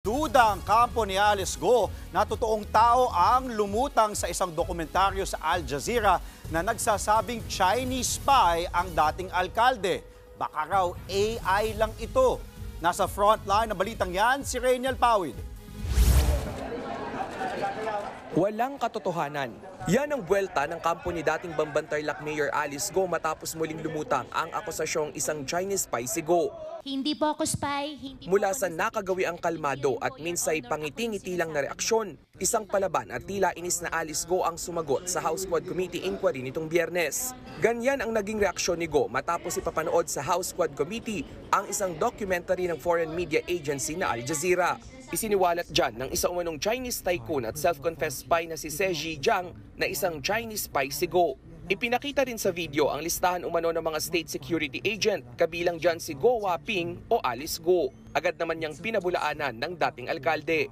Duda ang kampo ni Alice Go na totoong tao ang lumutang sa isang dokumentaryo sa Al Jazeera na nagsasabing Chinese spy ang dating alkalde. Baka raw AI lang ito. Nasa frontline na balitang yan si Rainiel Pawid. Walang katotohanan. Yan ang buwelta ng kampo ni dating Bamban-Tarlac Mayor Alice Go matapos muling lumutang ang akusasyong isang Chinese spy si Go. Hindi po ako spy. Mula sa nakagawi ang kalmado at minsay pangiti-ngiti lang na reaksyon, isang palaban at tila inis na Alice Go ang sumagot sa House Quad Committee inquiry nitong Biyernes. Ganyan ang naging reaksyon ni Go matapos ipapanood sa House Quad Committee ang isang documentary ng foreign media agency na Al Jazeera. Isiniwalat dyan ng isa umanong Chinese tycoon at self-confessed spy na si Zhe Jiang na isang Chinese spy si Go. Ipinakita rin sa video ang listahan umano ng mga state security agent, kabilang dyan si Go Waping o Alice Go. Agad naman niyang pinabulaanan ng dating alkalde.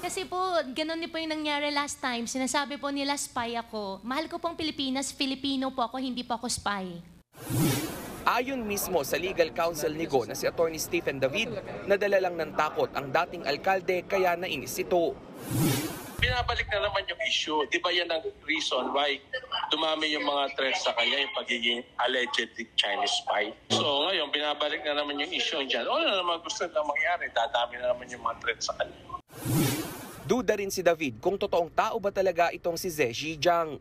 Kasi po, ganun din po yung nangyari last time. Sinasabi po nila spy ako. Mahal ko pong Pilipinas, Filipino po ako, hindi po ako spy. Ayon mismo sa legal counsel ni Go na si Attorney Stephen David, nadala lang ng takot ang dating alkalde kaya nainis ito. Binabalik na naman yung issue. Di ba yan ang reason why dumami yung mga threats sa kanya, yung pagiging alleged Chinese spy. So ngayon, binabalik na naman yung issue dyan. O na naman gusto na mangyari, dadami na naman yung mga threats sa kanya. Duda rin si David kung totoong tao ba talaga itong si Zhe Jiang.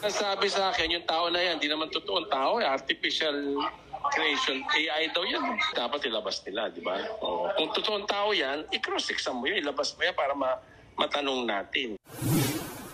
Sabi sa akin, yung tao na yan, di naman totoong tao, artificial creation, AI daw yan. Dapat ilabas nila, di ba? O, kung totoong tao yan, i-cross-exam mo yun, ilabas mo yan para matanong natin.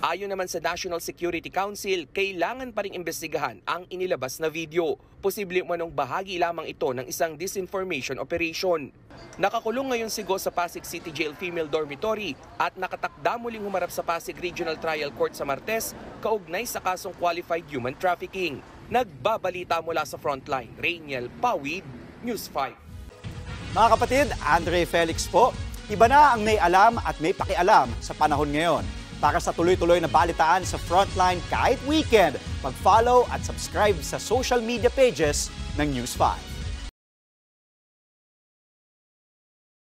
Ayon naman sa National Security Council, kailangan pa rin imbestigahan ang inilabas na video. Posible manong bahagi lamang ito ng isang disinformation operation. Nakakulong ngayon si Go sa Pasig City Jail Female Dormitory at nakatakda muling humarap sa Pasig Regional Trial Court sa Martes kaugnay sa kasong qualified human trafficking. Nagbabalita mula sa Frontline, Rainiel Pawid, News 5. Mga kapatid, Andre Felix po. Iba na ang may alam at may pakialam sa panahon ngayon. Para sa tuloy-tuloy na balitaan sa Frontline kahit weekend, mag-follow at subscribe sa social media pages ng News 5.